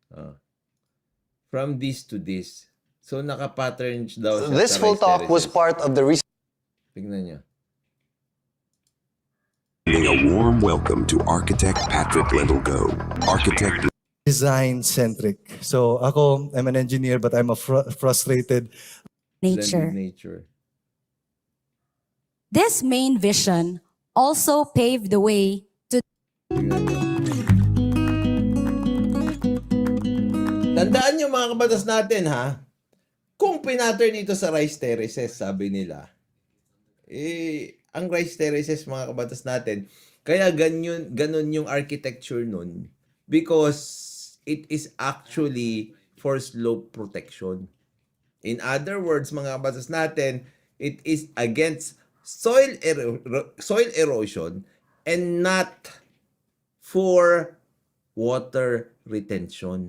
Ah. From this to this. So, naka-pattern daw siya This sa full rice talk was terraces. part of the Tignan nyo. A warm welcome to architect Patrick Lendelgo. Architect design-centric. So ako, I'm an engineer but I'm a frustrated Blended nature. nature. This main vision also paved the way to Tignan nyo. Tandaan nyo mga kabatas natin ha, kung pinattern ito sa rice terraces, sabi nila, ang rice terraces mga kabatas natin, kaya ganun yung architecture nun because it is actually for slope protection. In other words, mga kabatas natin, it is against soil erosion and not for water retention.